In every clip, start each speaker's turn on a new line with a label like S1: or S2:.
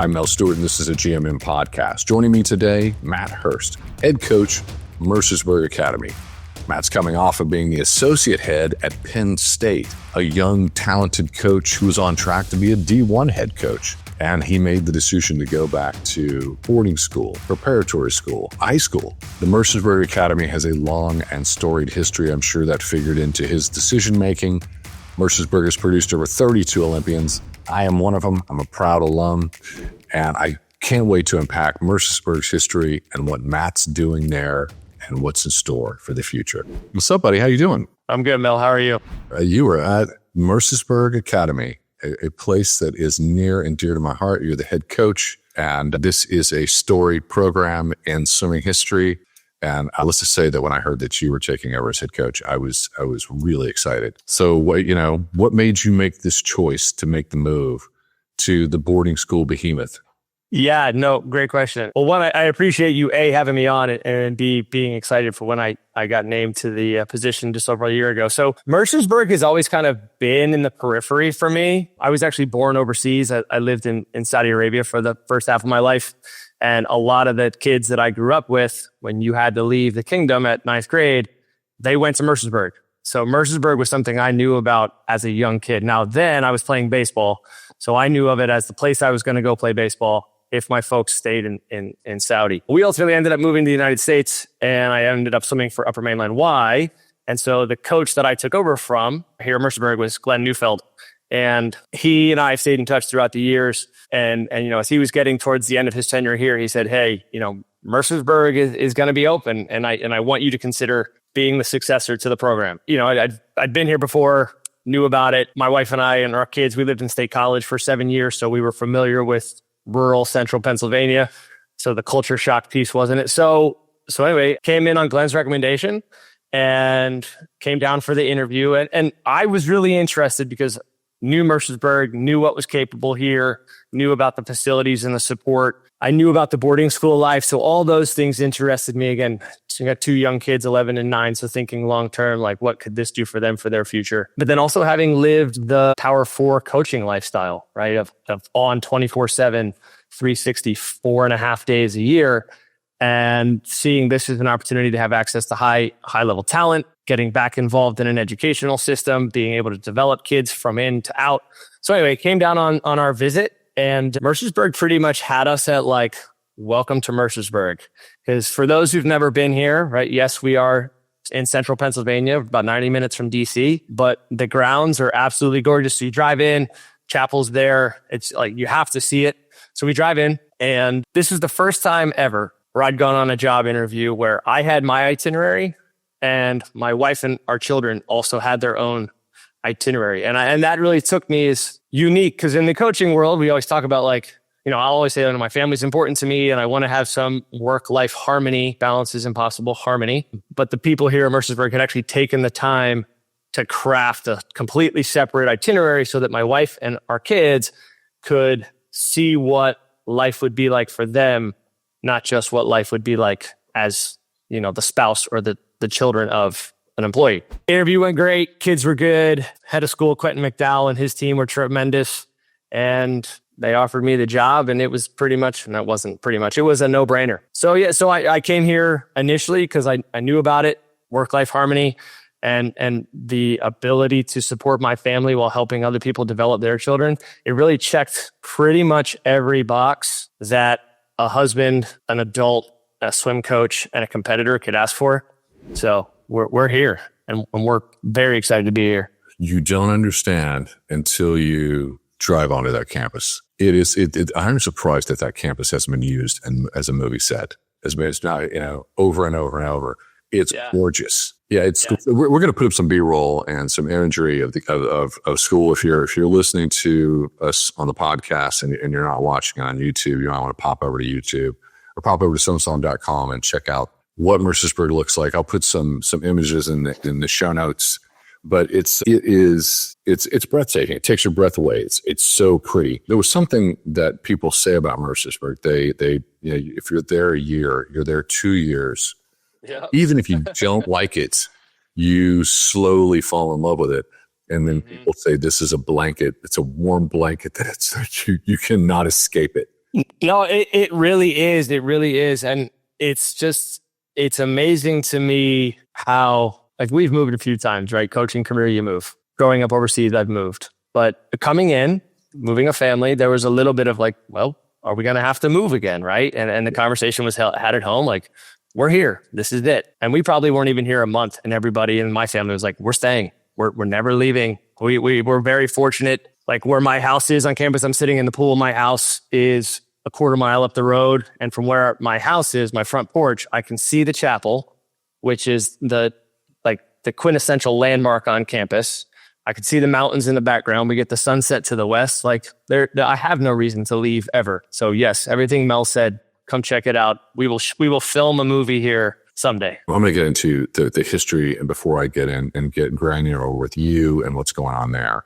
S1: I'm Mel Stewart, and this is a GMM Podcast. Joining me today, Matt Hurst, head coach, Mercersburg Academy. Matt's coming off of being the associate head at Penn State, a young, talented coach who was on track to be a D1 head coach. And he made the decision to go back to boarding school, preparatory school, high school. The Mercersburg Academy has a long and storied history. I'm sure that figured into his decision-making. Mercersburg has produced over 32 Olympians. I am one of them. I'm a proud alum, and I can't wait to unpack Mercersburg's history and what Matt's doing there and what's in store for the future. What's up, buddy? How you doing?
S2: I'm good, Mel. How are you?
S1: You were at Mercersburg Academy, a place that is near and dear to my heart. You're the head coach, and this is a storied program in swimming history. And let's just say that when I heard that you were taking over as head coach, I was really excited. So what made you make this choice to make the move to the boarding school behemoth?
S2: Yeah, no, great question. Well, one, I appreciate you, A, having me on, and B, being excited for when I got named to the position just over a year ago. So Mercersburg has always kind of been in the periphery for me. I was actually born overseas. I lived in Saudi Arabia for the first half of my life. And a lot of the kids that I grew up with, when you had to leave the kingdom at ninth grade, they went to Mercersburg. So Mercersburg was something I knew about as a young kid. Now then I was playing baseball. So I knew of it as the place I was going to go play baseball if my folks stayed in Saudi. We ultimately ended up moving to the United States, and I ended up swimming for Upper Mainline Y. And so the coach that I took over from here at Mercersburg was Glenn Neufeld. And he and I have stayed in touch throughout the years. And as he was getting towards the end of his tenure here, he said, hey, Mercersburg is going to be open. And I want you to consider being the successor to the program. I'd been here before, knew about it. My wife and I and our kids, we lived in State College for 7 years. So we were familiar with rural central Pennsylvania. So the culture shock piece wasn't it. So anyway, came in on Glenn's recommendation and came down for the interview. And I was really interested because knew Mercersburg, knew what was capable here, knew about the facilities and the support. I knew about the boarding school life. So all those things interested me. Again, so I got two young kids, 11 and 9. So thinking long-term, like what could this do for them for their future? But then also having lived the Power 4 coaching lifestyle, right? Of on 24/7, 364 and a half days a year. And seeing this as an opportunity to have access to high level talent, getting back involved in an educational system, being able to develop kids from in to out. So anyway, came down on our visit, and Mercersburg pretty much had us at like, welcome to Mercersburg. Because for those who've never been here, right? Yes, we are in central Pennsylvania, about 90 minutes from DC, but the grounds are absolutely gorgeous. So you drive in, chapel's there. It's like, you have to see it. So we drive in, and this is the first time ever where I'd gone on a job interview where I had my itinerary and my wife and our children also had their own itinerary. And that really took me as unique, because in the coaching world, we always talk about I'll always say my family's important to me and I want to have some work-life harmony. Balance is impossible, harmony. But the people here at Mercersburg had actually taken the time to craft a completely separate itinerary so that my wife and our kids could see what life would be like for them, not just what life would be like as, the spouse or the children of an employee. Interview went great. Kids were good. Head of school, Quentin McDowell, and his team were tremendous. And they offered me the job, and it was pretty much, and it wasn't pretty much, it was a no-brainer. So I came here initially because I knew about it, work-life harmony, and the ability to support my family while helping other people develop their children. It really checked pretty much every box that a husband, an adult, a swim coach, and a competitor could ask for. So we're here, and we're very excited to be here.
S1: You don't understand until you drive onto that campus. I'm surprised that campus hasn't been used as a movie set. It's not, over and over and over. It's gorgeous. Yeah, we're going to put up some B-roll and some imagery of school. If you're listening to us on the podcast and you're not watching on YouTube, you might want to pop over to YouTube or pop over to swimsong.com and check out what Mercersburg looks like. I'll put some images in the show notes. But it's breathtaking. It takes your breath away. It's so pretty. There was something that people say about Mercersburg. They if you're there a year, you're there 2 years. Yeah. Even if you don't like it, you slowly fall in love with it. And then people say this is a blanket. It's a warm blanket that you cannot escape it.
S2: No, it really is. It really is. And it's amazing to me how, like, we've moved a few times, right? Coaching career, you move. Growing up overseas, I've moved. But coming in, moving a family, there was a little bit of like, well, are we going to have to move again, right? And the conversation was had at home, like, we're here. This is it. And we probably weren't even here a month. And everybody in my family was like, we're staying. We're never leaving. We're very fortunate. Like, where my house is on campus, I'm sitting in the pool. My house is a quarter mile up the road. And from where my house is, my front porch, I can see the chapel, which is the quintessential landmark on campus. I could see the mountains in the background. We get the sunset to the west. Like, I have no reason to leave ever. So yes, everything Mel said, come check it out. We will film a movie here someday.
S1: Well, I'm going to get into the history, and before I get in and get granular with you and what's going on there.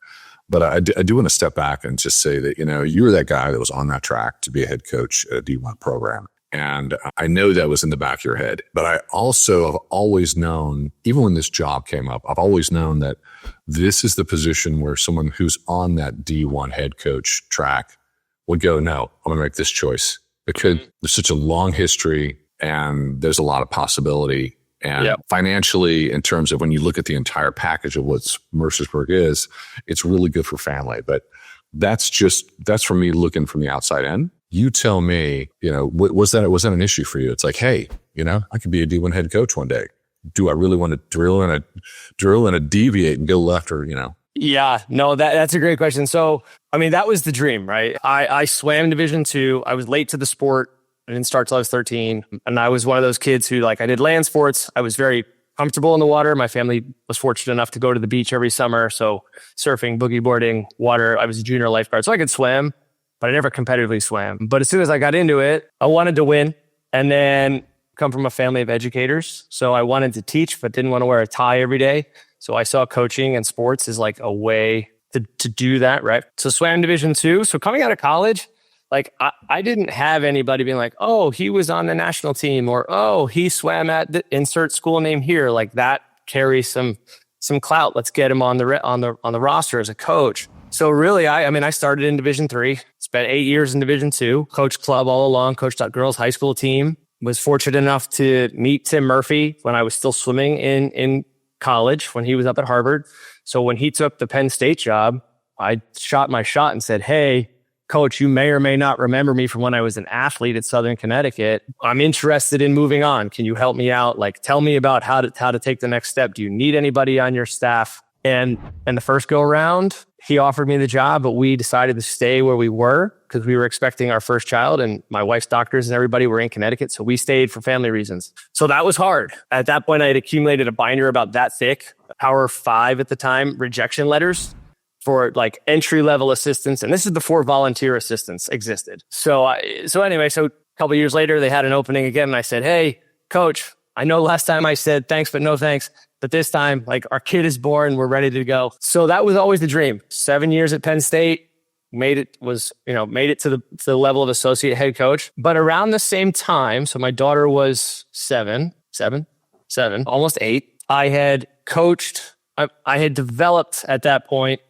S1: But I do want to step back and just say that, you were that guy that was on that track to be a head coach at a D1 program. And I know that was in the back of your head, but I also have always known, even when this job came up, I've always known that this is the position where someone who's on that D1 head coach track would go, no, I'm going to make this choice, because there's such a long history and there's a lot of possibility. And financially, in terms of when you look at the entire package of what Mercersburg is, it's really good for family. But that's for me looking from the outside in. You tell me, was that an issue for you? It's like, hey, I could be a D1 head coach one day. Do I really want to drill and a deviate and go left, or?
S2: Yeah, no, that's a great question. So, I mean, that was the dream, right? I swam Division II. I was late to the sport. I didn't start till I was 13. And I was one of those kids who, I did land sports. I was very comfortable in the water. My family was fortunate enough to go to the beach every summer. So surfing, boogie boarding, water. I was a junior lifeguard, so I could swim, but I never competitively swam. But as soon as I got into it, I wanted to win, and then come from a family of educators. So I wanted to teach, but didn't want to wear a tie every day. So I saw coaching and sports as like a way to do that, right? So swam Division II. So coming out of college, I didn't have anybody being like, oh, he was on the national team, or, oh, he swam at the insert school name here. Like, that carries some clout. Let's get him on the roster as a coach. So really, I started in Division III, spent 8 years in Division II, coached club all along, coached our girls' high school team, was fortunate enough to meet Tim Murphy when I was still swimming in college, when he was up at Harvard. So when he took the Penn State job, I shot my shot and said, hey, Coach, you may or may not remember me from when I was an athlete at Southern Connecticut. I'm interested in moving on. Can you help me out? Tell me about how to take the next step. Do you need anybody on your staff? And the first go around, he offered me the job, but we decided to stay where we were because we were expecting our first child, and my wife's doctors and everybody were in Connecticut. So we stayed for family reasons. So that was hard. At that point, I had accumulated a binder about that thick, Power 5 at the time, rejection letters for entry-level assistants. And this is before volunteer assistants existed. So anyway, a couple of years later, they had an opening again. And I said, hey, Coach, I know last time I said thanks, but no thanks. But this time, our kid is born, we're ready to go. So that was always the dream. 7 years at Penn State, made it to the level of associate head coach. But around the same time, so my daughter was seven, almost 8. I had coached, I had developed at that point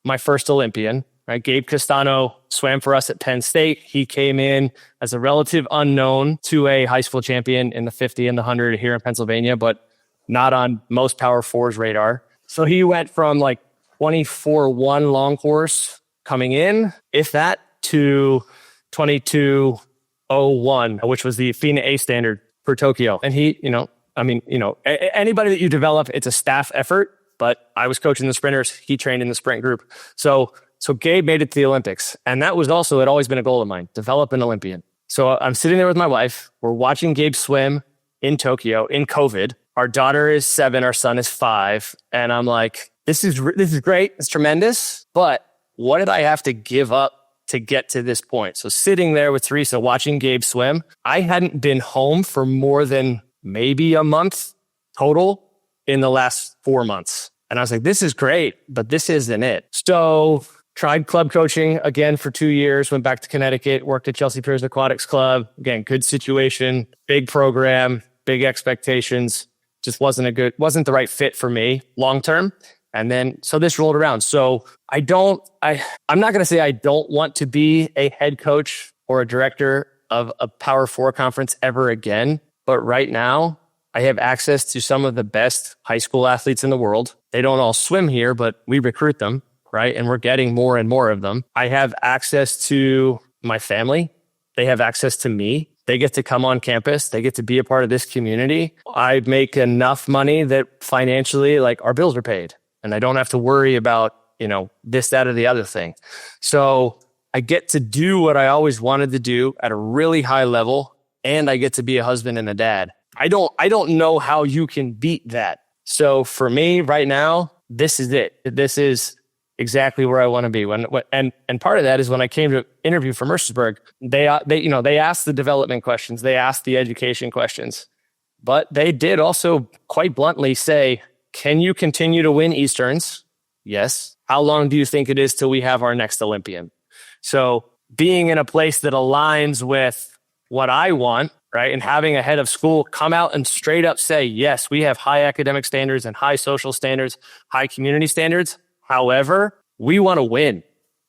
S2: my first Olympian, right? Gabe Castano swam for us at Penn State. He came in as a relative unknown to a high school champion in the 50 and the 100 here in Pennsylvania, but not on most Power 4's radar. So he went from 24-1 long course coming in, if that, to 22-01, which was the FINA A standard for Tokyo. And he, anybody that you develop, it's a staff effort. But I was coaching the sprinters. He trained in the sprint group. So Gabe made it to the Olympics. And that was also, had always been a goal of mine, develop an Olympian. So I'm sitting there with my wife. We're watching Gabe swim in Tokyo in COVID. Our daughter is 7. Our son is 5. And I'm like, this is great. It's tremendous. But what did I have to give up to get to this point? So sitting there with Teresa, watching Gabe swim, I hadn't been home for more than maybe a month total in the last 4 months. And I was like, this is great, but this isn't it. So tried club coaching again for 2 years, went back to Connecticut, worked at Chelsea Piers Aquatics Club. Again, good situation, big program, big expectations. Just wasn't the right fit for me long-term. And then, so this rolled around. So I'm not going to say I don't want to be a head coach or a director of a Power 4 conference ever again. But right now, I have access to some of the best high school athletes in the world. They don't all swim here, but we recruit them, right? And we're getting more and more of them. I have access to my family. They have access to me. They get to come on campus. They get to be a part of this community. I make enough money that financially, like, our bills are paid. And I don't have to worry about, this, that, or the other thing. So I get to do what I always wanted to do at a really high level. And I get to be a husband and a dad. I don't know how you can beat that. So for me right now, this is it. This is exactly where I want to be. And part of that is when I came to interview for Mercersburg, they asked the development questions, they asked the education questions, but they did also quite bluntly say, can you continue to win Easterns? Yes. How long do you think it is till we have our next Olympian? So being in a place that aligns with what I want, right, and having a head of school come out and straight up say, yes, we have high academic standards and high social standards, high community standards. However, we want to win,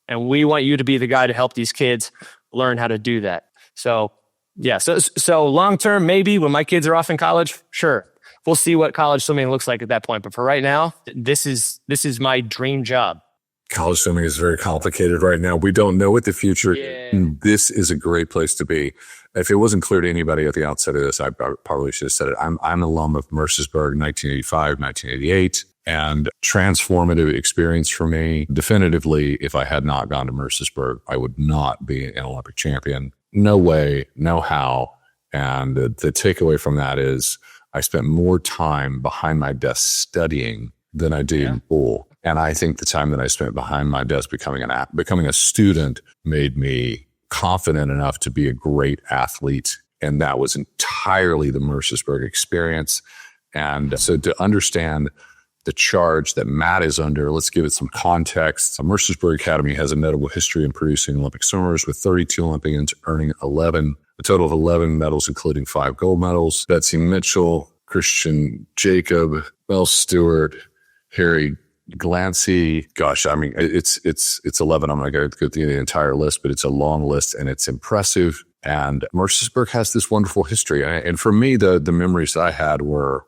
S2: and we want you to be the guy to help these kids learn how to do that. So, yeah. So long term, maybe when my kids are off in college, sure, we'll see what college swimming looks like at that point. But for right now, this is my dream job.
S1: College swimming is very complicated right now. We don't know what the future.
S2: Yeah.
S1: This is a great place to be. If it wasn't clear to anybody at the outset of this, I probably should have said it. I'm an alum of Mercersburg, 1985, 1988. And transformative experience for me. Definitively, if I had not gone to Mercersburg, I would not be an Olympic champion. No way, no how. And the takeaway from that is I spent more time behind my desk studying than I did in pool. And I think the time that I spent behind my desk becoming a student made me confident enough to be a great athlete. And that was entirely the Mercersburg experience. And so to understand the charge that Matt is under, let's give it some context. Mercersburg Academy has a notable history in producing Olympic swimmers, with 32 Olympians earning a total of 11 medals, including 5 gold medals. Betsy Mitchell, Christian Jacob, Mel Stewart, Harry Glancy. Gosh, I mean, it's 11. I'm not going to go through the entire list, but it's a long list and it's impressive. And Mercersburg has this wonderful history. And for me, the memories I had were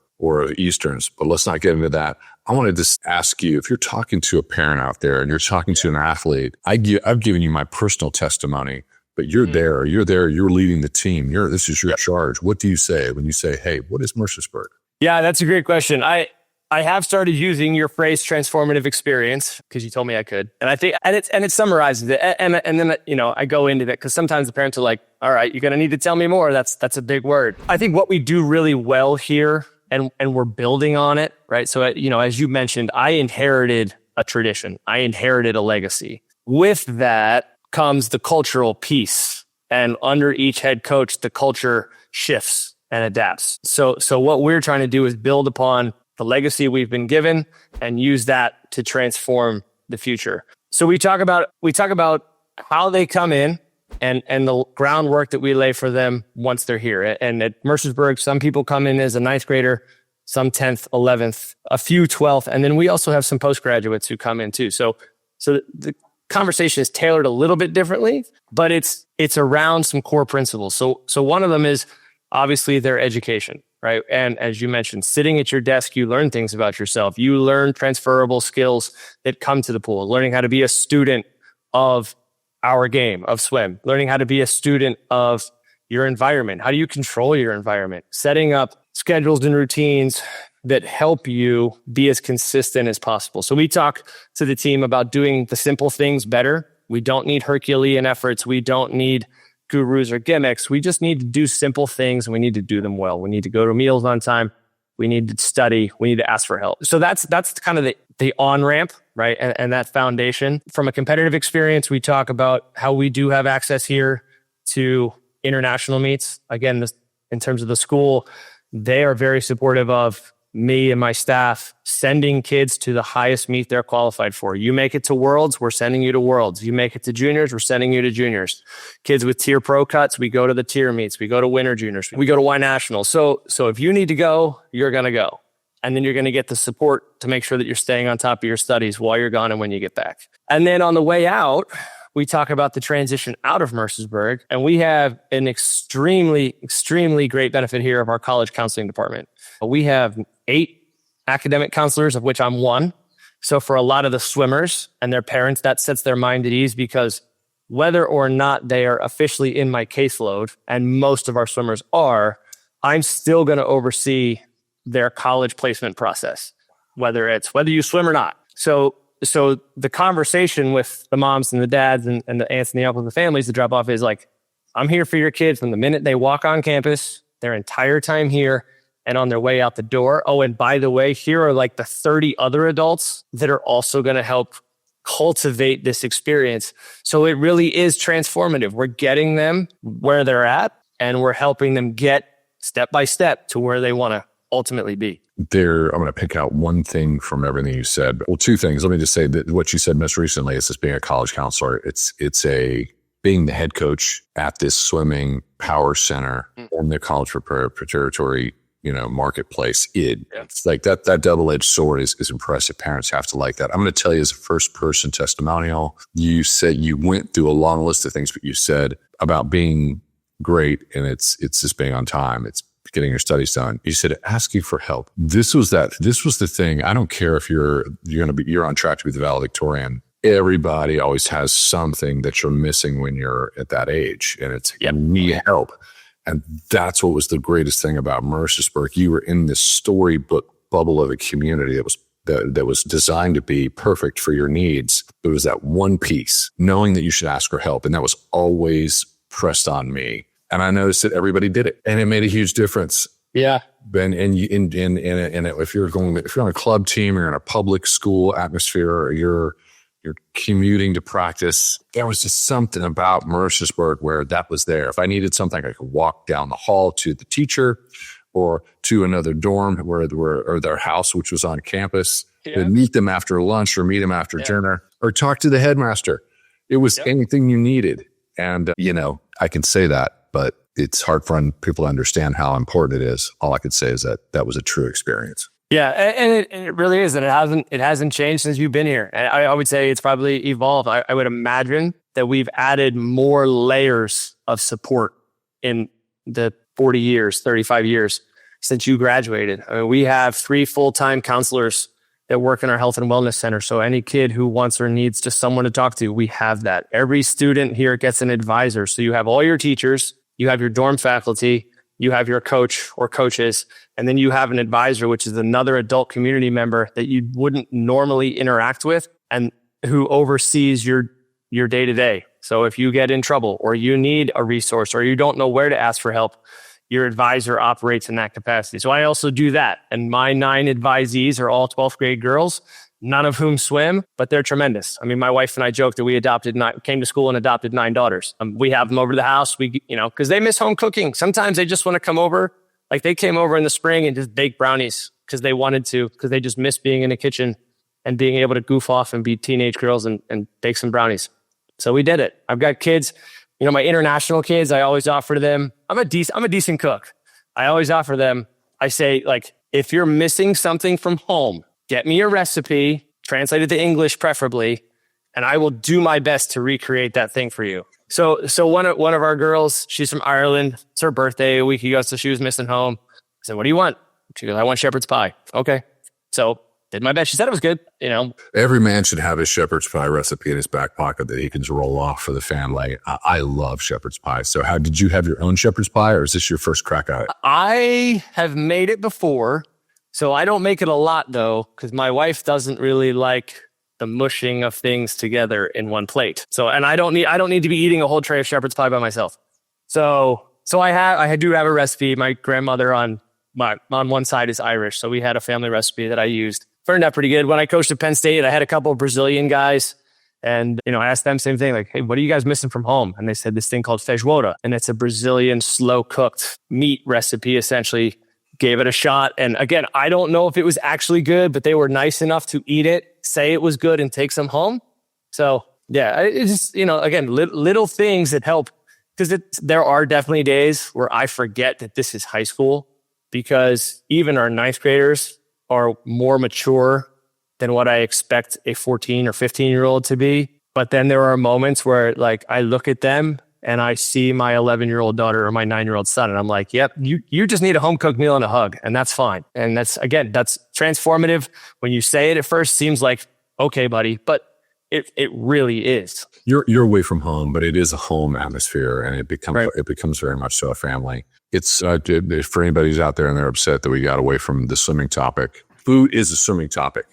S1: Easterns, but let's not get into that. I wanted to ask you, if you're talking to a parent out there and you're talking to an athlete, I've given you my personal testimony, but you're there, you're leading the team. This is your charge. What do you say when you say, hey, what is Mercersburg? Yeah,
S2: that's a great question. I have started using your phrase transformative experience because you told me I could. And I think, and it summarizes it. And then, I go into that because sometimes the parents are like, all right, you're going to need to tell me more. That's a big word. I think what we do really well here, and we're building on it, right? So, as you mentioned, I inherited a tradition. I inherited a legacy. With that comes the cultural piece. And under each head coach, the culture shifts and adapts. So what we're trying to do is build upon the legacy we've been given and use that to transform the future. So we talk about how they come in and the groundwork that we lay for them once they're here. And at Mercersburg, some people come in as a 9th grader, some 10th, 11th, a few 12th. And then we also have some postgraduates who come in too. So the conversation is tailored a little bit differently, but it's around some core principles. So one of them is obviously their education, right? And as you mentioned, sitting at your desk, you learn things about yourself. You learn transferable skills that come to the pool, learning how to be a student of our game of swim, learning how to be a student of your environment. How do you control your environment? Setting up schedules and routines that help you be as consistent as possible. So we talk to the team about doing the simple things better. We don't need Herculean efforts. We don't need gurus or gimmicks. We just need to do simple things and we need to do them well. We need to go to meals on time. We need to study. We need to ask for help. So that's kind of the on-ramp, right? And that foundation. From a competitive experience, we talk about how we do have access here to international meets. Again, in terms of the school, they are very supportive of me and my staff sending kids to the highest meet they're qualified for. You make it to Worlds, we're sending you to Worlds. You make it to Juniors, we're sending you to Juniors. Kids with tier pro cuts, we go to the tier meets. We go to Winter Juniors. We go to Y Nationals. So if you need to go, you're going to go. And then you're going to get the support to make sure that you're staying on top of your studies while you're gone and when you get back. And then on the way out, we talk about the transition out of Mercersburg, and we have an extremely, extremely great benefit here of our college counseling department. We have 8 academic counselors, of which I'm one. So for a lot of the swimmers and their parents, that sets their mind at ease, because whether or not they are officially in my caseload, and most of our swimmers are, I'm still going to oversee their college placement process, whether you swim or not. So the conversation with the moms and the dads and the aunts and the uncles and the families to drop off is like, I'm here for your kids from the minute they walk on campus, their entire time here, and on their way out the door. Oh, and by the way, here are like the 30 other adults that are also going to help cultivate this experience. So it really is transformative. We're getting them where they're at, and we're helping them get step by step to where they want to ultimately be.
S1: I'm going to pick out one thing from everything you said. Well, 2 things. Let me just say that what you said most recently is just being a college counselor. It's being the head coach at this swimming power center in the college preparatory, marketplace. It's like that double-edged sword is impressive. Parents have to like that. I'm going to tell you as a first-person testimonial, you said you went through a long list of things, but you said about being great, and it's just being on time. It's getting your studies done. You said asking for help. This was the thing. I don't care if you're on track to be the valedictorian. Everybody always has something that you're missing when you're at that age, and it's you need help. And that's what was the greatest thing about Mercersburg. You were in this storybook bubble of a community that was designed to be perfect for your needs. It was that one piece, knowing that you should ask for help, and that was always pressed on me. And I noticed that everybody did it, and it made a huge difference.
S2: Yeah.
S1: If you're on a club team, or you're in a public school atmosphere, or you're commuting to practice, there was just something about Mercersburg where that was there. If I needed something, I could walk down the hall to the teacher or to another dorm or their house, which was on campus, and meet them after lunch or meet them after dinner, or talk to the headmaster. It was anything you needed. And, I can say that, but it's hard for people to understand how important it is. All I could say is that was a true experience.
S2: Yeah, and it really is, and it hasn't changed since you've been here. And I would say it's probably evolved. I would imagine that we've added more layers of support in the 40 years, 35 years since you graduated. I mean, we have 3 full-time counselors that work in our health and wellness center. So any kid who wants or needs just someone to talk to, we have that. Every student here gets an advisor. So you have all your teachers, you have your dorm faculty, you have your coach or coaches, and then you have an advisor, which is another adult community member that you wouldn't normally interact with and who oversees your day-to-day. So if you get in trouble or you need a resource or you don't know where to ask for help, your advisor operates in that capacity. So I also do that. And my 9 advisees are all 12th grade girls, none of whom swim, but they're tremendous. I mean, my wife and I joked that we came to school and adopted 9 daughters. We have them over to the house. Because they miss home cooking. Sometimes they just want to come over. Like they came over in the spring and just bake brownies because they wanted to, because they just miss being in the kitchen and being able to goof off and be teenage girls and bake some brownies. So we did it. I've got kids, my international kids, I always offer to them, I'm a decent cook. I always offer them, I say, like, if you're missing something from home, get me a recipe, translate it to English preferably, and I will do my best to recreate that thing for you. So one of our girls, she's from Ireland. It's her birthday a week ago, so she was missing home. I said, "What do you want?" She goes, "I want shepherd's pie." Okay. So did my best. She said it was good.
S1: Every man should have his shepherd's pie recipe in his back pocket that he can just roll off for the family. I love shepherd's pie. So how did you have your own shepherd's pie, or is this your first crack at it?
S2: I have made it before. So I don't make it a lot though, because my wife doesn't really like the mushing of things together in one plate. So, and I don't need to be eating a whole tray of shepherd's pie by myself. So I do have a recipe. My grandmother on one side is Irish. So we had a family recipe that I used. Turned out pretty good. When I coached at Penn State, I had a couple of Brazilian guys and, I asked them same thing, like, "Hey, what are you guys missing from home?" And they said this thing called feijoada, and it's a Brazilian slow cooked meat recipe, essentially. Gave it a shot. And again, I don't know if it was actually good, but they were nice enough to eat it, say it was good, and take some home. So yeah, it's just, again, little things that help, because there are definitely days where I forget that this is high school, because even our 9th graders are more mature than what I expect a 14 or 15-year-old to be. But then there are moments where like I look at them and I see my 11-year-old daughter or my 9-year-old son, and I'm like, yep, you just need a home cooked meal and a hug, and that's fine. And that's transformative. When you say it at first, seems like, okay, buddy, but it really is.
S1: You're away from home, but it is a home atmosphere, and it becomes very much so a family. It's for anybody who's out there and they're upset that we got away from the swimming topic. Food is a swimming topic.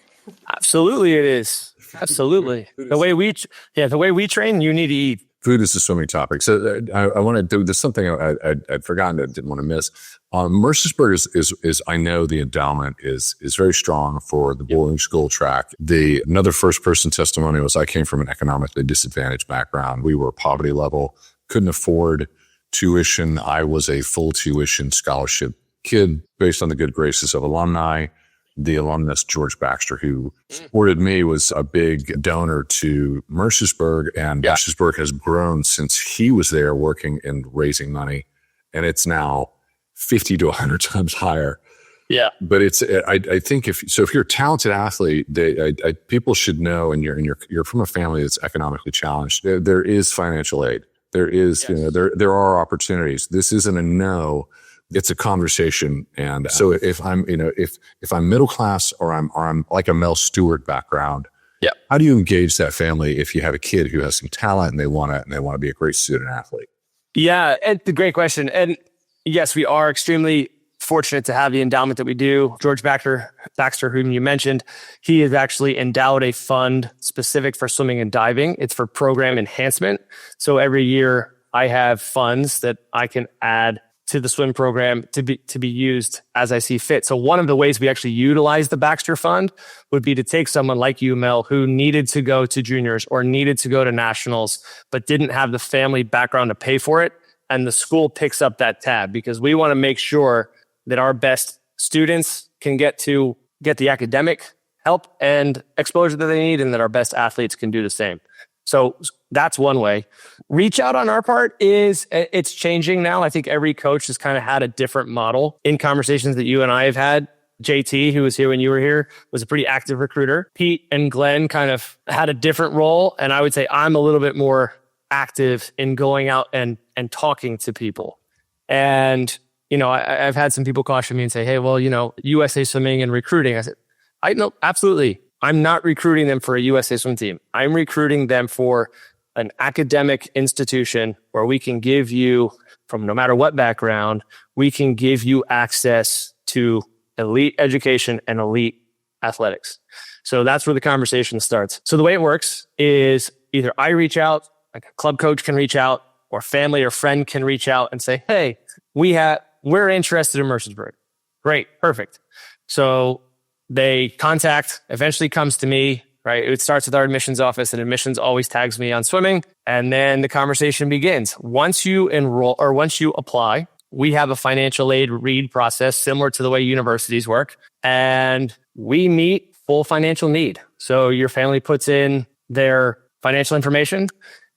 S2: Absolutely, it is. Absolutely. The way we train, you need to eat.
S1: Food is a swimming topic. So I want to do this. Something I'd forgotten that I didn't want to miss. Mercersburg is I know the endowment is very strong for the boarding school track. Another first person testimony was I came from an economically disadvantaged background. We were poverty level, couldn't afford tuition. I was a full tuition scholarship kid based on the good graces of alumni. The alumnus, George Baxter, who supported me, was a big donor to Mercersburg, and Mercersburg has grown since he was there working and raising money, and it's now 50 to 100 times higher.
S2: Yeah.
S1: But I think if you're a talented athlete, people should know, and you're from a family that's economically challenged, there is financial aid. There is, there are opportunities. This isn't a no. It's a conversation. And so if I'm middle class or I'm like a Mel Stewart background, how do you engage that family if you have a kid who has some talent and they want to be a great student athlete?
S2: Yeah, it's a great question. And yes, we are extremely fortunate to have the endowment that we do. George Baxter, whom you mentioned, he has actually endowed a fund specific for swimming and diving. It's for program enhancement. So every year I have funds that I can add to the swim program to be used as I see fit. So one of the ways we actually utilize the Baxter Fund would be to take someone like you, Mel, who needed to go to juniors or needed to go to nationals, but didn't have the family background to pay for it. And the school picks up that tab because we want to make sure that our best students can get the academic help and exposure that they need, and that our best athletes can do the same. So that's one way. Reach out on our part it's changing now. I think every coach has kind of had a different model. In conversations that you and I have had, JT, who was here when you were here, was a pretty active recruiter. Pete and Glenn kind of had a different role. And I would say I'm a little bit more active in going out and talking to people. And, I've had some people caution me and say, hey, well, USA Swimming and recruiting. I said, I know, absolutely. I'm not recruiting them for a USA swim team. I'm recruiting them for an academic institution where we can give you, from no matter what background, we can give you access to elite education and elite athletics. So that's where the conversation starts. So the way it works is either I reach out, like a club coach can reach out, or family or friend can reach out and say, hey, we're interested in Mercersburg. Great, perfect. So they contact, eventually comes to me, right? It starts with our admissions office, and admissions always tags me on swimming. And then the conversation begins. Once you enroll or once you apply, we have a financial aid read process similar to the way universities work. And we meet full financial need. So your family puts in their financial information,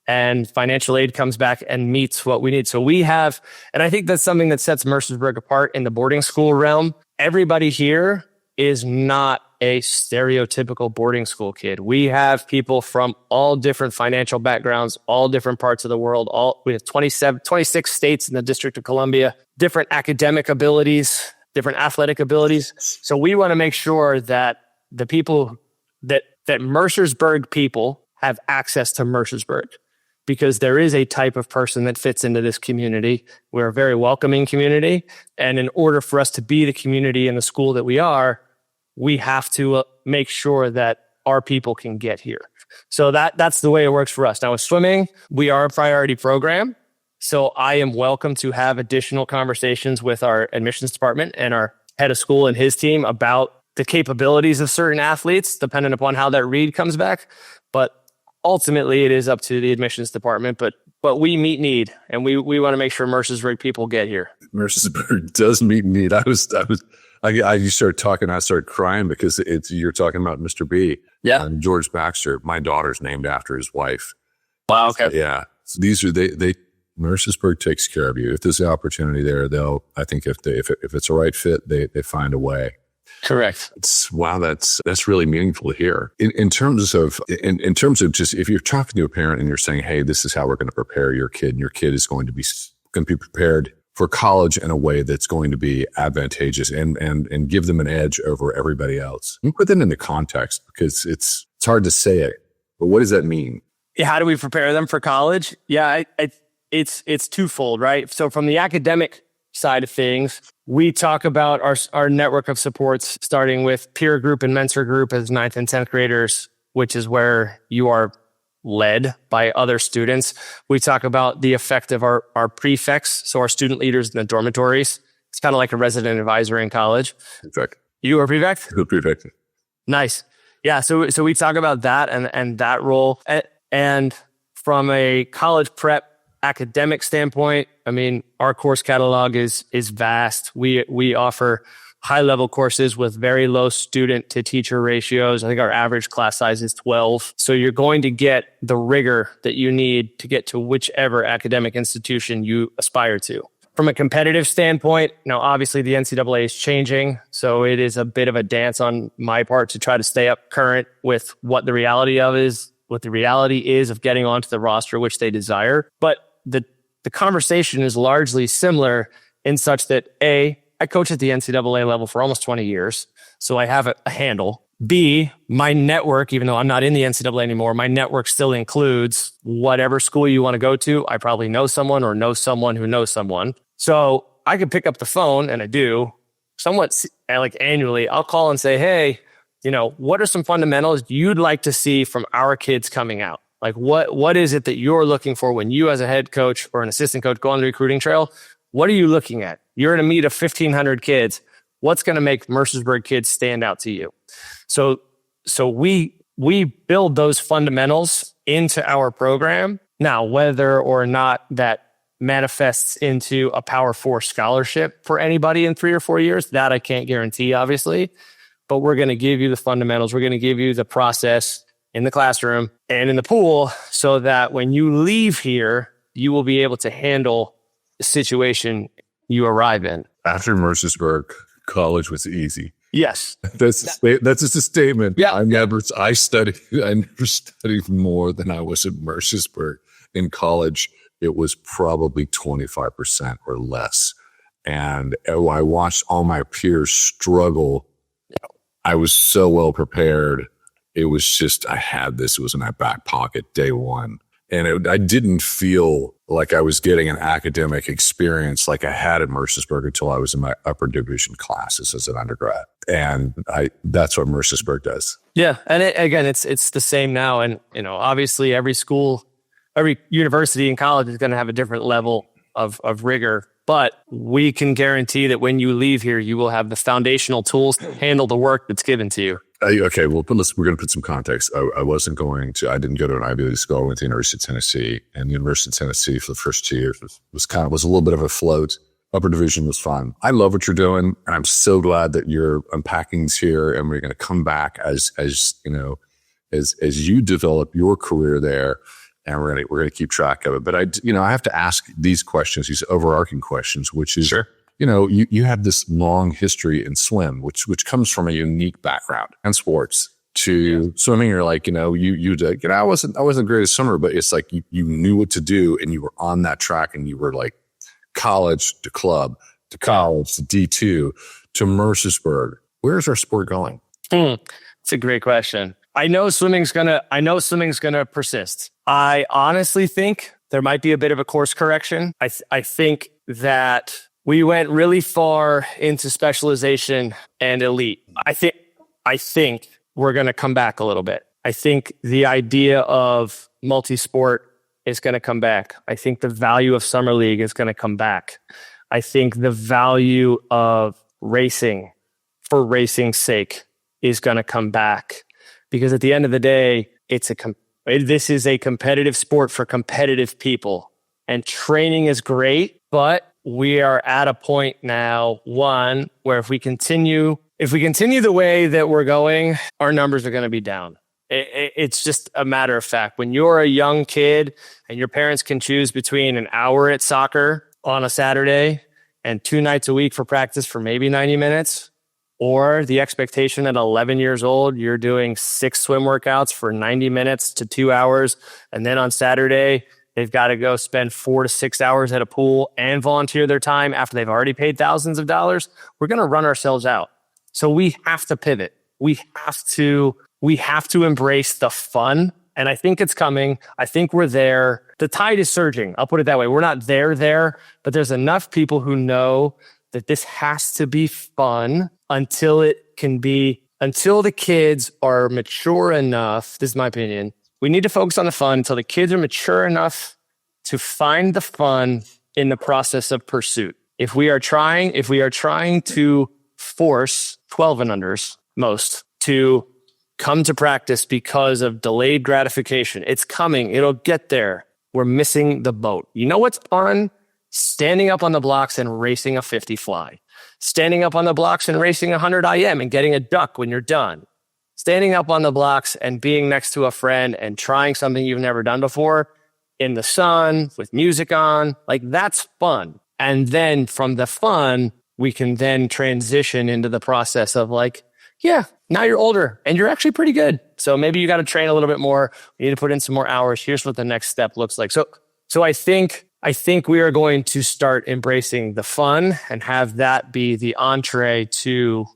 S2: and financial aid comes back and meets what we need. So we have, and I think that's something that sets Mercersburg apart in the boarding school realm. Everybody here is not a stereotypical boarding school kid. We have people from all different financial backgrounds, all different parts of the world. We have 26 states in the District of Columbia, different academic abilities, different athletic abilities. So we want to make sure that the people that Mercersburg people have access to Mercersburg, because there is a type of person that fits into this community. We're a very welcoming community. And in order for us to be the community and the school that we are, we have to make sure that our people can get here. So that's the way it works for us. Now with swimming, we are a priority program. So I am welcome to have additional conversations with our admissions department and our head of school and his team about the capabilities of certain athletes, depending upon how that read comes back. But ultimately, it is up to the admissions department, but we meet need, and we want to make sure Mercersburg people get here.
S1: Mercersburg does meet need. You started talking, I started crying because you're talking about Mr. B.
S2: Yeah.
S1: And George Baxter. My daughter's named after his wife.
S2: Wow. Okay.
S1: So, yeah. So these are Mercersburg takes care of you. If there's the opportunity there, I think if it's a right fit, they find a way.
S2: Correct.
S1: Wow, that's really meaningful to hear. In terms of just if you're talking to a parent and you're saying, hey, this is how we're going to prepare your kid, and your kid is going to be prepared for college in a way that's going to be advantageous and give them an edge over everybody else. You put that into context, because it's hard to say it, but what does that mean?
S2: Yeah, how do we prepare them for college? Yeah, it's twofold, right? So from the academic side of things, we talk about our network of supports, starting with peer group and mentor group as 9th and 10th graders, which is where you are led by other students. We talk about the effect of our prefects, so our student leaders in the dormitories. It's kind of like a resident advisor in college.
S1: Prefect.
S2: You are prefect?
S1: Who's prefect?
S2: Nice. Yeah, so we talk about that and that role. And from a college prep academic standpoint, I mean, our course catalog is vast. We offer high-level courses with very low student to teacher ratios. I think our average class size is 12. So you're going to get the rigor that you need to get to whichever academic institution you aspire to. From a competitive standpoint, now obviously the NCAA is changing, so it is a bit of a dance on my part to try to stay up current with what the reality is of getting onto the roster which they desire. But the conversation is largely similar in such that I coach at the NCAA level for almost 20 years, so I have a handle. B, my network, even though I'm not in the NCAA anymore, my network still includes whatever school you want to go to. I probably know someone or know someone who knows someone. So I could pick up the phone, and I do, somewhat like annually. I'll call and say, hey, what are some fundamentals you'd like to see from our kids coming out? Like what is it that you're looking for when you as a head coach or an assistant coach go on the recruiting trail? What are you looking at? You're in a meet of 1,500 kids. What's going to make Mercersburg kids stand out to you? So we build those fundamentals into our program. Now, whether or not that manifests into a Power 4 scholarship for anybody in 3 or 4 years, that I can't guarantee, obviously. But we're going to give you the fundamentals. We're going to give you the process in the classroom and in the pool so that when you leave here, you will be able to handle the situation you arrive in.
S1: After Mercersburg, college was easy.
S2: Yes.
S1: That's just a statement.
S2: Yeah.
S1: I never studied more than I was at Mercersburg. In college, it was probably 25% or less. And I watched all my peers struggle. I was so well prepared. It was just, I had this. It was in my back pocket day one. And I didn't feel like I was getting an academic experience like I had at Mercersburg until I was in my upper division classes as an undergrad. And that's what Mercersburg does.
S2: Yeah. And it's the same now. And, obviously every school, every university and college is going to have a different level of rigor. But we can guarantee that when you leave here, you will have the foundational tools to handle the work that's given to you.
S1: Okay, well, we're going to put some context. I didn't go to an Ivy League school. I went to the University of Tennessee, and the University of Tennessee for the first 2 years was a little bit of a float. Upper division was fun. I love what you're doing, and I'm so glad that you're unpacking this here, and we're going to come back as you develop your career there, and we're going to keep track of it. But I have to ask these questions, these overarching questions, which is, sure. You have this long history in swim, which comes from a unique background and sports to swimming. You're like, I wasn't the greatest swimmer, but it's like you knew what to do and you were on that track and you were like college to club to college to D2 to Mercersburg. Where's our sport going?
S2: It's a great question. I know swimming's gonna persist. I honestly think there might be a bit of a course correction. I think that we went really far into specialization and elite. I think we're going to come back a little bit. I think the idea of multi-sport is going to come back. I think the value of summer league is going to come back. I think the value of racing for racing's sake is going to come back, because at the end of the day, this is a competitive sport for competitive people, and training is great, but we are at a point now, one, where if we continue the way that we're going, our numbers are going to be down. It's just a matter of fact. When you're a young kid and your parents can choose between an hour at soccer on a Saturday and 2 nights a week for practice for maybe 90 minutes, or the expectation at 11 years old, you're doing 6 swim workouts for 90 minutes to 2 hours. And then on Saturday, they've got to go spend 4 to 6 hours at a pool and volunteer their time after they've already paid thousands of dollars. We're going to run ourselves out. So we have to pivot. We have to embrace the fun. And I think it's coming. I think we're there. The tide is surging. I'll put it that way. We're not there, but there's enough people who know that this has to be fun until the kids are mature enough. This is my opinion. We need to focus on the fun until the kids are mature enough to find the fun in the process of pursuit. If we are trying to force 12 and unders, most, to come to practice because of delayed gratification, it's coming. It'll get there. We're missing the boat. You know what's fun? Standing up on the blocks and racing a 50 fly. Standing up on the blocks and racing 100 IM and getting a duck when you're done. Standing up on the blocks and being next to a friend and trying something you've never done before in the sun with music on. Like, that's fun. And then from the fun, we can then transition into the process of like, yeah, now you're older and you're actually pretty good. So maybe you got to train a little bit more. You need to put in some more hours. Here's what the next step looks like. So I think we are going to start embracing the fun and have that be the entree to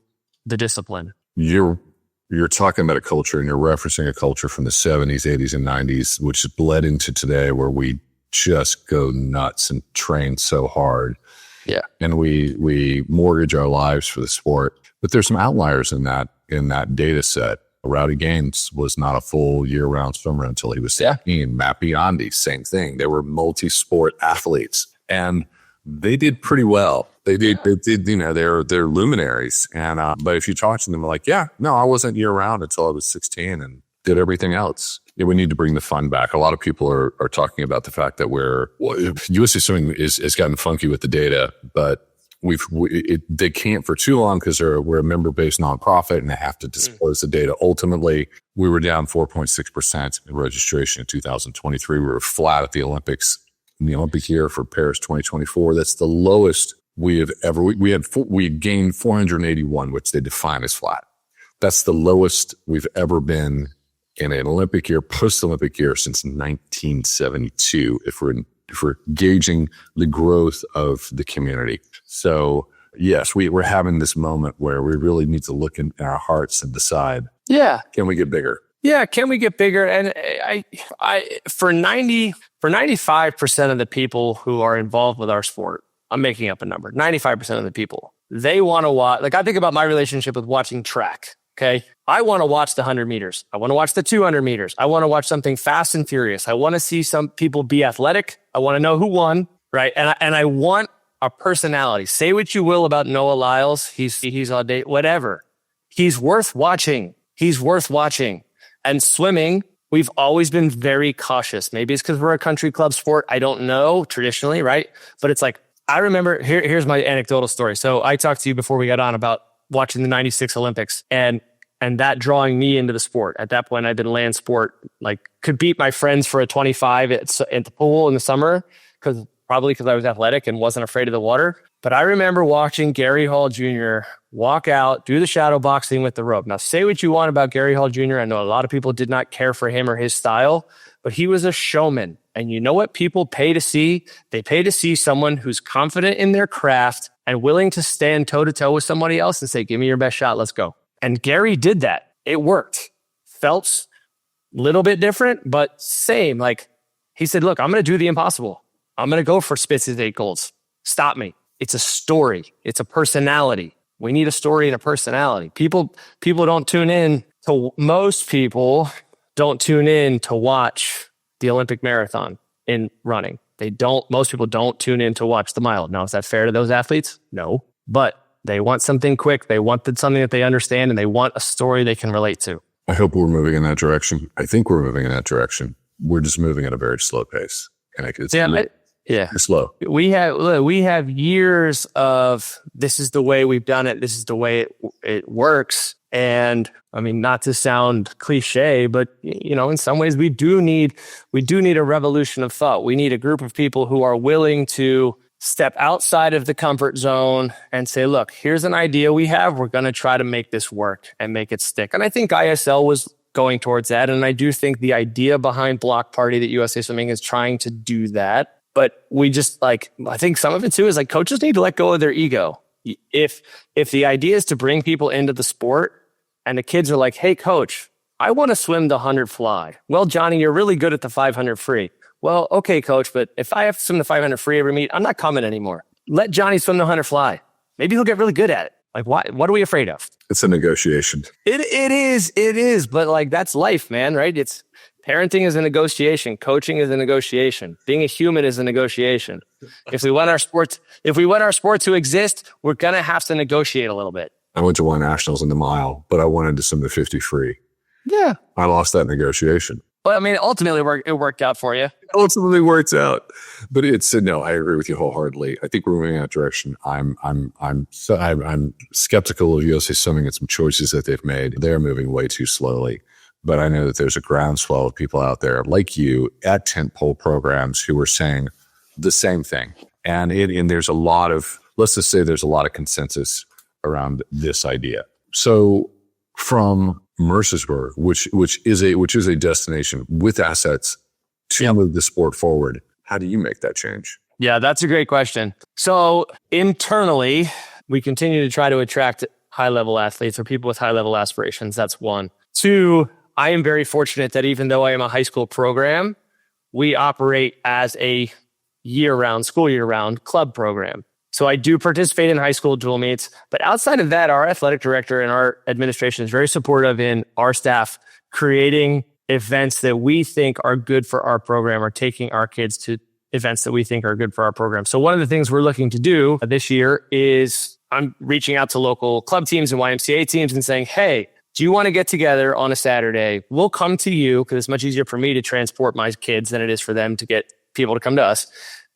S2: the discipline.
S1: You're talking about a culture, and you're referencing a culture from the 70s, 80s, and 90s, which bled into today, where we just go nuts and train so hard.
S2: Yeah.
S1: And we mortgage our lives for the sport. But there's some outliers in that data set. Rowdy Gaines was not a full year-round swimmer until he was 17. Yeah. Matt Biondi, same thing. They were multi-sport athletes, and they did pretty well. They did, they're luminaries. And but if you talk to them, they're like, yeah, no, I wasn't year-round until I was 16 and did everything else. Yeah, we need to bring the fun back. A lot of people are talking about the fact that USA Swimming has gotten funky with the data, but they can't for too long because we're a member-based nonprofit and they have to disclose the data. Ultimately, we were down 4.6% in registration in 2023. We were flat at the Olympics in the Olympic year for Paris 2024. That's the lowest we have ever. We had gained 481, which they define as flat. That's the lowest we've ever been in an Olympic year, post-Olympic year, since 1972. If we're gauging the growth of the community. So yes, we're having this moment where we really need to look in our hearts and decide, can we get bigger?
S2: Yeah, can we get bigger? And for 95% of the people who are involved with our sport, I'm making up a number, 95% of the people, they want to watch. Like, I think about my relationship with watching track. Okay. I want to watch the 100 meters. I want to watch the 200 meters. I want to watch something fast and furious. I want to see some people be athletic. I want to know who won, right? And I want a personality. Say what you will about Noah Lyles. He's on date, whatever. He's worth watching. And swimming, we've always been very cautious. Maybe it's because we're a country club sport. I don't know, traditionally, right? But it's like, I remember, here's my anecdotal story. So I talked to you before we got on about watching the 96 Olympics and that drawing me into the sport. At that point, I'd been land sport, like could beat my friends for a 25 at the pool in the summer because I was athletic and wasn't afraid of the water. But I remember watching Gary Hall Jr. walk out, do the shadow boxing with the rope. Now, say what you want about Gary Hall Jr. I know a lot of people did not care for him or his style, but he was a showman. And you know what people pay to see? They pay to see someone who's confident in their craft and willing to stand toe-to-toe with somebody else and say, give me your best shot, let's go. And Gary did that. It worked. Felt a little bit different, but same. Like, he said, look, I'm going to do the impossible. I'm going to go for Spitz's 8 golds. Stop me. It's a story. It's a personality. We need a story and a personality. Most people don't tune in to watch the Olympic marathon in running. Most people don't tune in to watch the mile. Now, is that fair to those athletes? No. But they want something quick. They want something that they understand, and they want a story they can relate to.
S1: I hope we're moving in that direction. I think we're moving in that direction. We're just moving at a very slow pace. And it's slow.
S2: We have years of this is the way we've done it. This is the way it works. And I mean, not to sound cliche, but in some ways we do need a revolution of thought. We need a group of people who are willing to step outside of the comfort zone and say, look, here's an idea we have. We're going to try to make this work and make it stick. And I think ISL was going towards that. And I do think the idea behind Block Party that USA Swimming is trying to do that. But we just I think some of it too is coaches need to let go of their ego. If the idea is to bring people into the sport and the kids are like, hey, coach, I want to swim the 100 fly. Well, Johnny, you're really good at the 500 free. Well, okay, coach, but if I have to swim the 500 free every meet, I'm not coming anymore. Let Johnny swim the 100 fly. Maybe he'll get really good at it. Why? What are we afraid of?
S1: It's a negotiation.
S2: It is. But that's life, man, right? It's parenting is a negotiation. Coaching is a negotiation. Being a human is a negotiation. If we want our sport to exist, we're going to have to negotiate a little bit.
S1: I went to one nationals in the mile, but I wanted to swim the 50 free.
S2: Yeah.
S1: I lost that negotiation.
S2: Well, I mean, ultimately, it worked out for you.
S1: Ultimately works out, but no. I agree with you wholeheartedly. I think we're moving in that direction. I'm skeptical of USA Swimming and some choices that they've made. They're moving way too slowly, but I know that there's a groundswell of people out there like you at tentpole programs who are saying the same thing, and there's a lot of, let's just say, there's a lot of consensus around this idea. So from Mercersburg, which is a destination with assets to move the sport forward, how do you make that change?
S2: Yeah, that's a great question. So internally, we continue to try to attract high-level athletes or people with high-level aspirations. That's one. Two, I am very fortunate that even though I am a high school program, we operate as a school year-round club program. So I do participate in high school dual meets, but outside of that, our athletic director and our administration is very supportive in our staff creating events that we think are good for our program or taking our kids to events that we think are good for our program. So one of the things we're looking to do this year is I'm reaching out to local club teams and YMCA teams and saying, hey, do you want to get together on a Saturday? We'll come to you because it's much easier for me to transport my kids than it is for them to get people to come to us.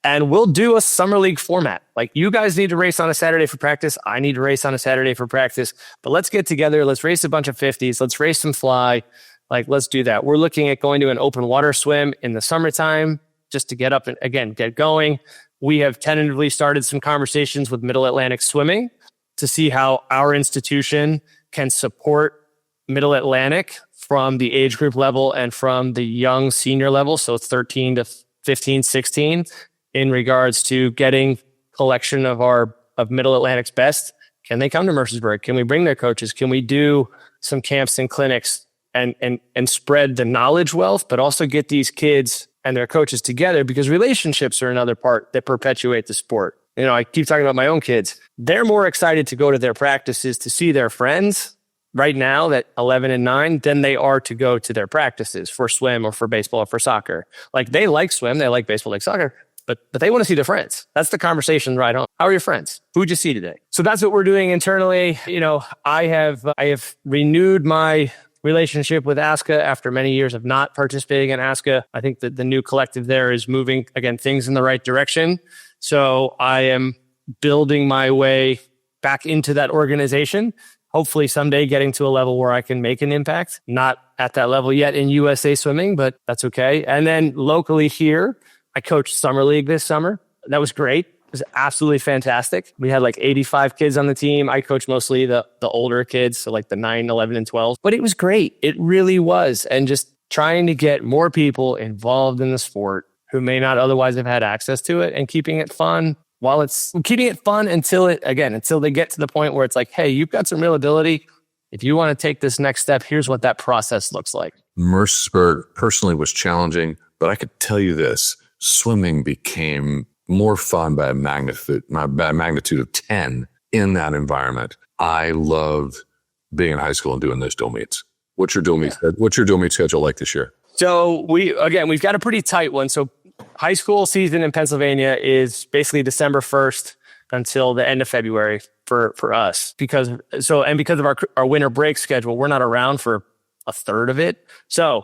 S2: And we'll do a summer league format. You guys need to race on a Saturday for practice. I need to race on a Saturday for practice. But let's get together. Let's race a bunch of 50s. Let's race some fly. Let's do that. We're looking at going to an open water swim in the summertime just to get up and, again, get going. We have tentatively started some conversations with Middle Atlantic Swimming to see how our institution can support Middle Atlantic from the age group level and from the young senior level, so 13 to 15, 16, in regards to getting collection of Middle Atlantic's best. Can they come to Mercersburg? Can we bring their coaches? Can we do some camps and clinics and spread the knowledge wealth, but also get these kids and their coaches together, because relationships are another part that perpetuate the sport. I keep talking about my own kids. They're more excited to go to their practices to see their friends right now that 11 and 9 than they are to go to their practices for swim or for baseball or for soccer. They like swim, they like baseball, like soccer, but they want to see their friends. That's the conversation right on. How are your friends? Who'd you see today? So that's what we're doing internally. I have renewed my relationship with ASCA after many years of not participating in ASCA. I think that the new collective there is moving, again, things in the right direction. So I am building my way back into that organization, hopefully someday getting to a level where I can make an impact. Not at that level yet in USA Swimming, but that's okay. And then locally here, I coached Summer League this summer. That was great. It was absolutely fantastic. We had 85 kids on the team. I coached mostly the older kids, so the 9, 11, and 12. But it was great. It really was. And just trying to get more people involved in the sport who may not otherwise have had access to it and keeping it fun until they get to the point where it's hey, you've got some real ability. If you want to take this next step, here's what that process looks like.
S1: Mercersburg personally was challenging, but I could tell you this. Swimming became more fun by a magnitude of 10 in that environment. I loved being in high school and doing those dual meets. What's your dual meet schedule like this year?
S2: So we've got a pretty tight one. So high school season in Pennsylvania is basically December 1st until the end of February for us. Because of our winter break schedule, we're not around for a third of it. So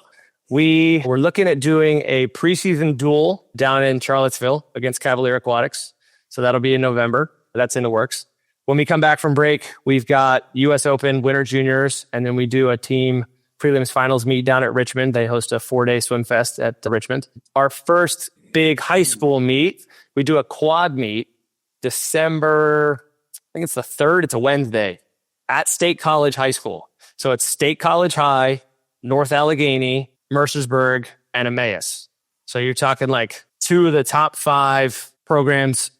S2: we were looking at doing a preseason duel down in Charlottesville against Cavalier Aquatics. So that'll be in November. That's in the works. When we come back from break, we've got US Open, Winter Juniors, and then we do a team prelims finals meet down at Richmond. They host a 4-day swim fest at Richmond. Our first big high school meet, we do a quad meet December, I think it's the 3rd. It's a Wednesday at State College High School. So it's State College High, North Allegheny, Mercersburg, and Emmaus. So you're talking like 2 of the top 5 programs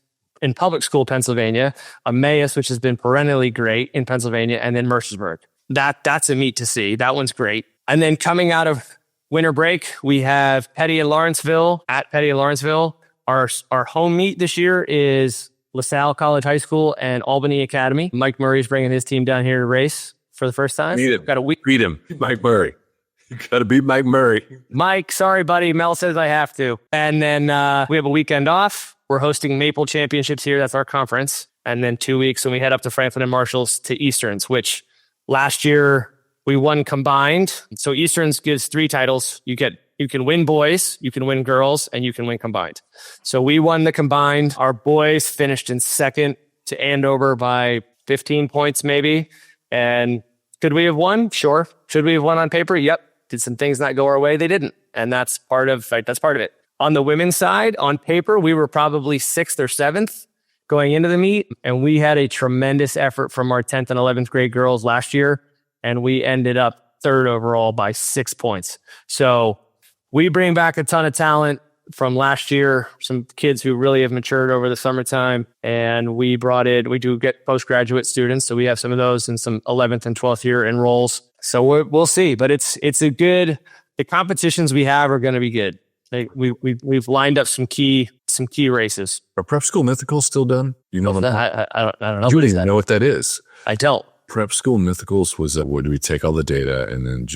S2: in public school Pennsylvania, Emmaus, which has been perennially great in Pennsylvania, and then Mercersburg. That's a meet to see. That one's great. And then coming out of winter break, we have Petty and Lawrenceville at Petty and Lawrenceville. Our home meet this year is LaSalle College High School and Albany Academy. Mike Murray's bringing his team down here to race for the first time.
S1: Beat him, Mike Murray. You got to beat Mike Murray.
S2: Mike, sorry, buddy. Mel says I have to. And then we have a weekend off. We're hosting Maple Championships here. That's our conference. And then 2 weeks when we head up to Franklin and Marshalls to Easterns, which last year we won combined. So Easterns gives 3 titles. You can win boys, you can win girls, and you can win combined. So we won the combined. Our boys finished in second to Andover by 15 points maybe. And could we have won? Sure. Should we have won on paper? Yep. Did some things not go our way? They didn't. And that's part of it. On the women's side, on paper, we were probably 6th or 7th going into the meet. And we had a tremendous effort from our 10th and 11th grade girls last year. And we ended up 3rd overall by 6 points. So we bring back a ton of talent from last year, some kids who really have matured over the summertime. And we do get postgraduate students. So we have some of those and some 11th and 12th year enrolls. So we'll see, but the competitions we have are going to be good. We've lined up some key races.
S1: Are prep school mythicals still done? You know them?
S2: I don't know.
S1: You don't even know what that is.
S2: I don't.
S1: Prep school mythicals was where we take all the data and then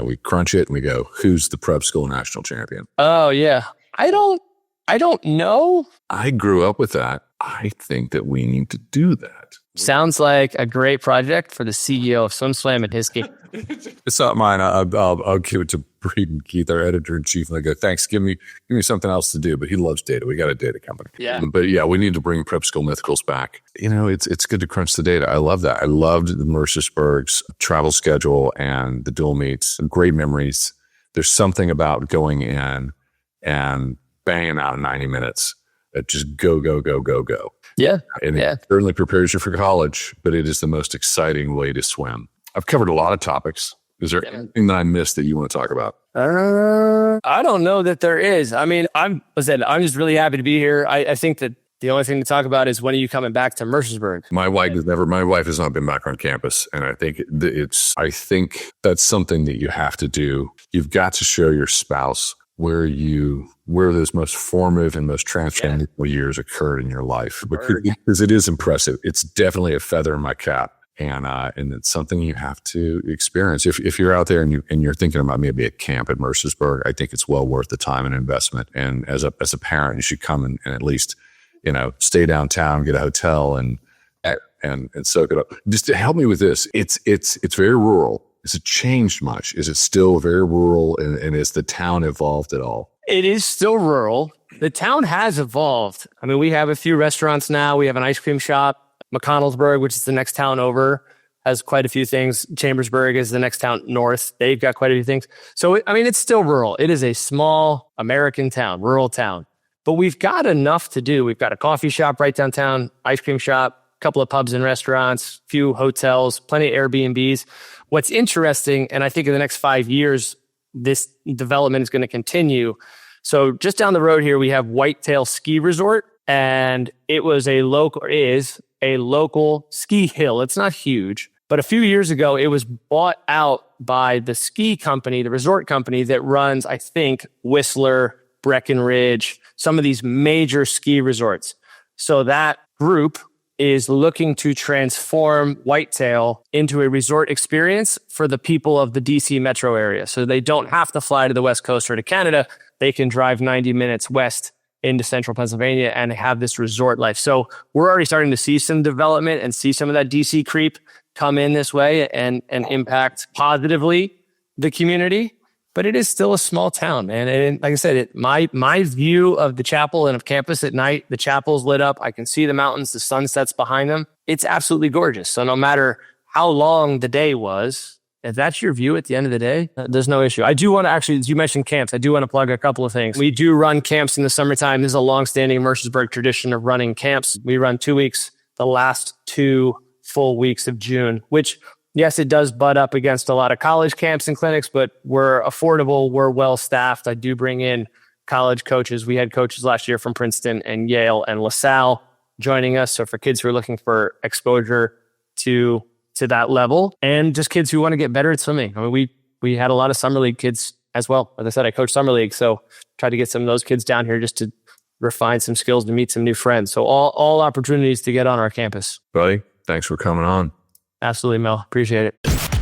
S1: we crunch it and we go, who's the prep school national champion?
S2: Oh yeah. I don't know.
S1: I grew up with that. I think that we need to do that.
S2: Sounds like a great project for the CEO of SwimSlam and his team.
S1: It's not mine. I'll give it to Braden Keith, our editor-in-chief, and I go, thanks, give me something else to do. But he loves data. We got a data company.
S2: Yeah.
S1: But yeah, we need to bring prep school mythicals back. It's good to crunch the data. I love that. I loved the Mercersburg's travel schedule and the dual meets. Great memories. There's something about going in and banging out 90 minutes. Just go.
S2: Yeah.
S1: And it certainly prepares you for college, but it is the most exciting way to swim. I've covered a lot of topics. Is there anything that I missed that you want to talk about?
S2: I don't know that there is. I mean, I'm just really happy to be here. I think that the only thing to talk about is when are you coming back to Mercersburg?
S1: My wife has not been back on campus. And I think that's something that you have to do. You've got to show your spouse where those most formative and most transformative years occurred in your life, because it is impressive. It's definitely a feather in my cap, and it's something you have to experience. If you're out there and you're thinking about maybe a camp at Mercersburg, I think it's well worth the time and investment. And as a parent, you should come and at least stay downtown, get a hotel, and soak it up. Just to help me with this, it's very rural. Has it changed much? Is it still very rural? And has the town evolved at all?
S2: It is still rural. The town has evolved. I mean, we have a few restaurants now. We have an ice cream shop. McConnellsburg, which is the next town over, has quite a few things. Chambersburg is the next town north. They've got quite a few things. So, it's still rural. It is a small American town, rural town. But we've got enough to do. We've got a coffee shop right downtown, ice cream shop, a couple of pubs and restaurants, few hotels, plenty of Airbnbs. What's interesting, and I think in the next 5 years, this development is going to continue. So just down the road here, we have Whitetail Ski Resort, and it is a local ski hill. It's not huge, but a few years ago, it was bought out by the ski company, the resort company that runs, I think, Whistler, Breckenridge, some of these major ski resorts. So that group is looking to transform Whitetail into a resort experience for the people of the DC metro area. So they don't have to fly to the West Coast or to Canada. They can drive 90 minutes west into central Pennsylvania and have this resort life. So we're already starting to see some development and see some of that DC creep come in this way and impact positively the community. But it is still a small town, man. And like I said, my view of the chapel and of campus at night, the chapel's lit up. I can see the mountains, the sun sets behind them. It's absolutely gorgeous. So no matter how long the day was, if that's your view at the end of the day, there's no issue. I do want to actually, as you mentioned camps, I do want to plug a couple of things. We do run camps in the summertime. This is a longstanding Mercersburg tradition of running camps. We run 2 weeks, the last 2 full weeks of June, which, yes, it does butt up against a lot of college camps and clinics, but we're affordable. We're well staffed. I do bring in college coaches. We had coaches last year from Princeton and Yale and LaSalle joining us. So for kids who are looking for exposure to that level, and just kids who want to get better at swimming. I mean, we had a lot of summer league kids as well. As I said, I coach summer league, so try to get some of those kids down here just to refine some skills, to meet some new friends. So all opportunities to get on our campus.
S1: Buddy, thanks for coming on.
S2: Absolutely, Mel. Appreciate it.